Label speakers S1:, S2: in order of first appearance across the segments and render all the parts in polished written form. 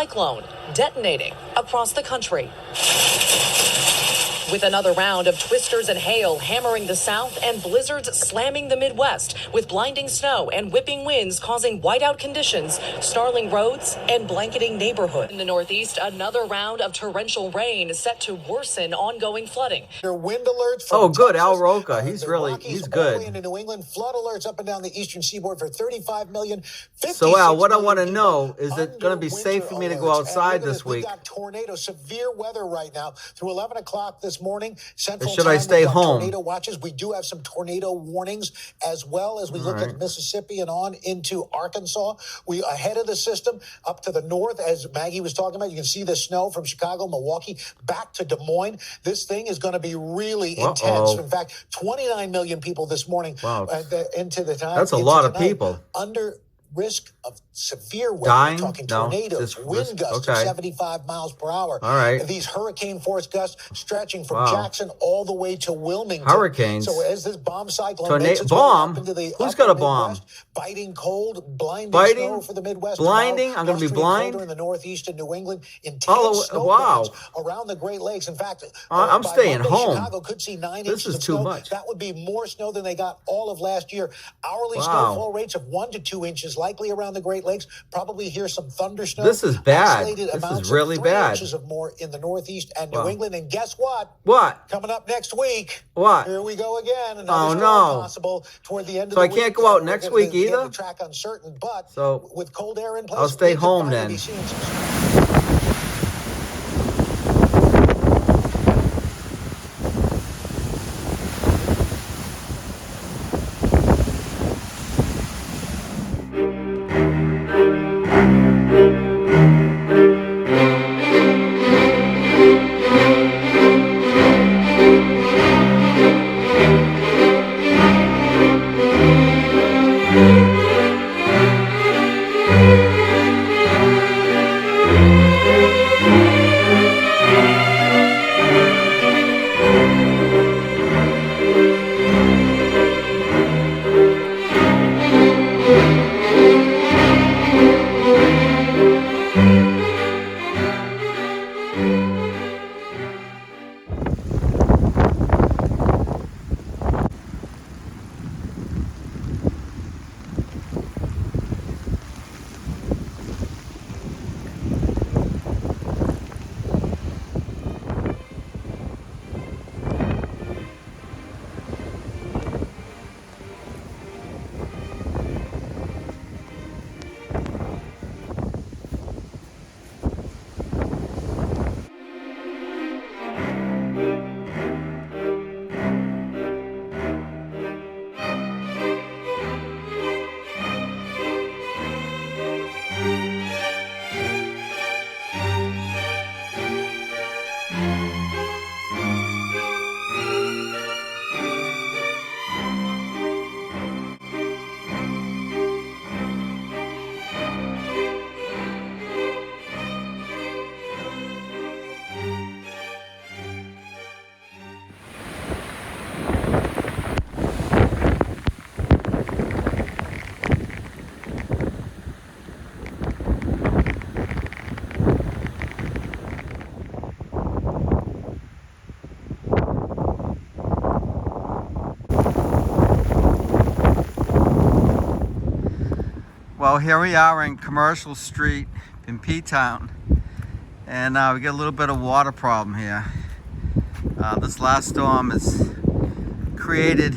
S1: cyclone detonating across the country. With another round of twisters and hail hammering the south and blizzards slamming the Midwest, with blinding snow and whipping winds causing whiteout conditions, snarling roads and blanketing neighborhoods. In the Northeast, another round of torrential rain set to worsen ongoing flooding.
S2: There are wind alerts
S3: Oh,
S2: from
S3: good.
S2: Texas,
S3: Al Roca.
S2: the
S3: He's
S2: Rockies,
S3: good.
S2: all the way into New England. Flood alerts up and down the eastern seaboard for 35 million.
S3: So, Al, what I want to know, is it going to be safe for me to go outside this week?
S2: We've got tornado, severe weather right now through 11 o'clock this morning. Central
S3: Or should I
S2: time,
S3: stay
S2: we've got
S3: home?
S2: Tornado watches. We do have some tornado warnings as well as we look at Mississippi and on into Arkansas. We ahead of the system up to the north, as Maggie was talking about. You can see the snow from Chicago, Milwaukee, back to Des Moines. This thing is going to be really intense. In fact, 29 million people this morning into the time.
S3: That's a lot of people.
S2: Under risk of severe weather.
S3: Dying?
S2: We're talking
S3: No,
S2: tornadoes, wind gusts of 75 miles per hour.
S3: All right.
S2: These hurricane force gusts stretching from Jackson all the way to Wilmington.
S3: Hurricanes.
S2: So as this bomb cyclone makes its way
S3: bomb?
S2: up into the
S3: Who's
S2: upper
S3: got a bomb?
S2: Midwest, biting cold, blinding snow for the Midwest.
S3: Blinding?
S2: Tomorrow,
S3: I'm going to be blind?
S2: in the Northeast and New England. Intense snow bands around the Great Lakes. In fact,
S3: I'm staying
S2: Monday,
S3: home.
S2: Chicago could see 9
S3: This
S2: inches
S3: is
S2: of
S3: too
S2: snow.
S3: much.
S2: That would be more snow than they got all of last year. Hourly snowfall rates of 1 to 2 inches likely around the Great Lakes. Probably hear some thunder snow.
S3: This is bad.
S2: Isolated
S3: This
S2: amounts
S3: is really
S2: of 3
S3: bad.
S2: inches of more in the Northeast and New England. And guess what?
S3: What?
S2: Coming up next week.
S3: What?
S2: Here we go again. Another
S3: Oh,
S2: storm
S3: no.
S2: possible toward the end of
S3: So
S2: the
S3: I
S2: week.
S3: can't go out
S2: We're
S3: next
S2: gonna
S3: week
S2: get
S3: either?
S2: the track uncertain, but
S3: So
S2: with cold air in place,
S3: I'll stay
S2: we could
S3: home
S2: finally
S3: then.
S2: be seeing some snow.
S3: Well, here we are in Commercial Street in P-Town, and we got a little bit of water problem here. This last storm has created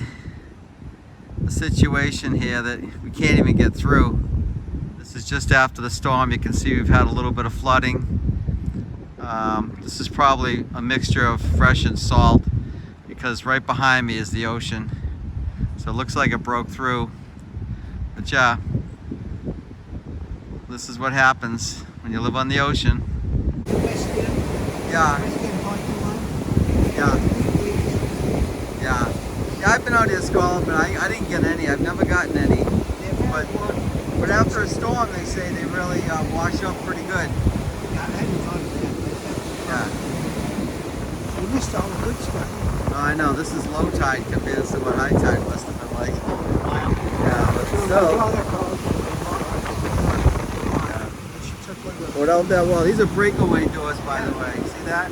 S3: a situation here that we can't even get through. This is just after the storm. You can see we've had a little bit of flooding. This is probably a mixture of fresh and salt, because right behind me is the ocean. So it looks like it broke through. But yeah, this is what happens when you live on the ocean. Yeah. Yeah, I've been out here squalling, but I didn't get any. I've never gotten any. But after a storm, they say they really wash up pretty good. Yeah.
S4: You missed all the good stuff.
S3: Oh, I know. This is low tide compared to what high tide must have been like. Yeah, but still.
S4: She took
S3: without that wall. These are breakaway doors, by the way. See that?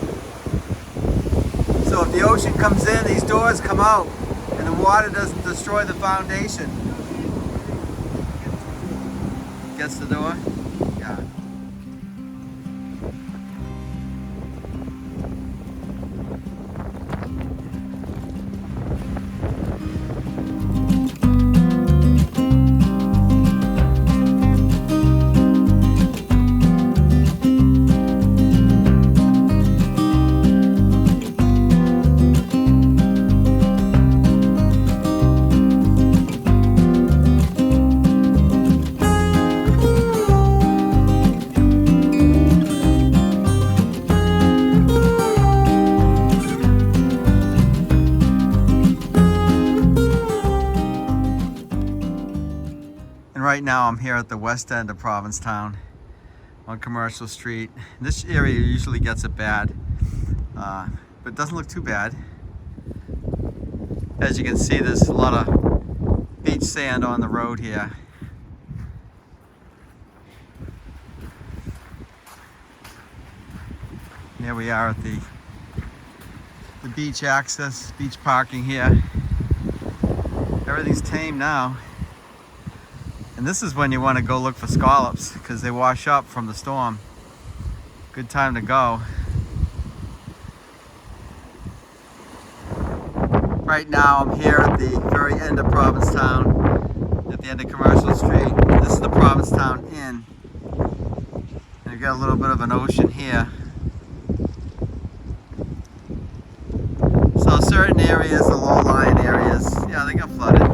S3: So if the ocean comes in, these doors come out, and the water doesn't destroy the foundation. Gets the door? Yeah. Right now I'm here at the west end of Provincetown on Commercial Street. This area usually gets it bad, but it doesn't look too bad. As you can see, there's a lot of beach sand on the road here. Here we are at the beach access, beach parking here. Everything's tame now. And this is when you want to go look for scallops because they wash up from the storm. Good time to go. Right now I'm here at the very end of Provincetown, at the end of Commercial Street. This is the Provincetown Inn. And you got a little bit of an ocean here. So certain areas, the low-lying areas, yeah, they got flooded.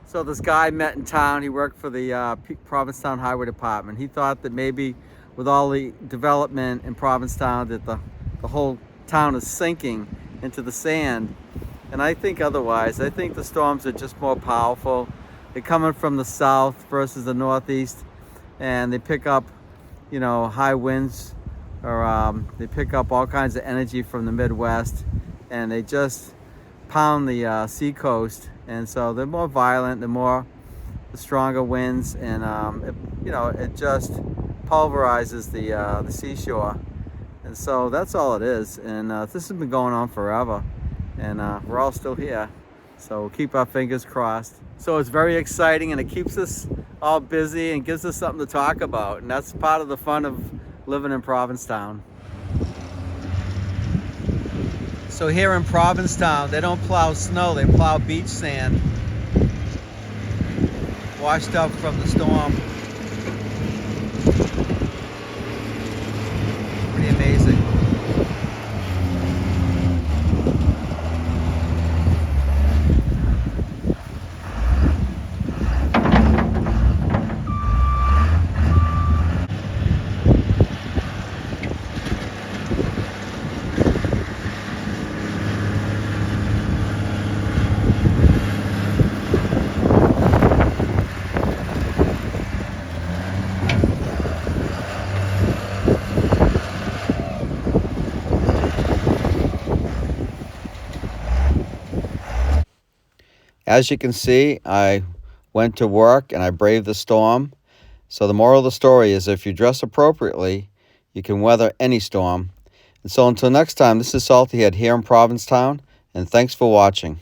S3: So this guy met in town, he worked for the Provincetown Highway Department. He thought that maybe with all the development in Provincetown that the whole town is sinking into the sand. And I think otherwise. I think the storms are just more powerful. They're coming from the south versus the northeast, and they pick up, you know, high winds, or they pick up all kinds of energy from the Midwest, and they just pound the seacoast. And so they're more violent, the stronger winds, and it just pulverizes the seashore. And so that's all it is. And this has been going on forever, and we're all still here. So we'll keep our fingers crossed. So it's very exciting, and it keeps us all busy and gives us something to talk about. And that's part of the fun of living in Provincetown. So here in Provincetown, they don't plow snow, they plow beach sand. Washed up from the storm. Pretty amazing. As you can see, I went to work and I braved the storm. So the moral of the story is if you dress appropriately, you can weather any storm. And so until next time, this is Saltyhead here in Provincetown, and thanks for watching.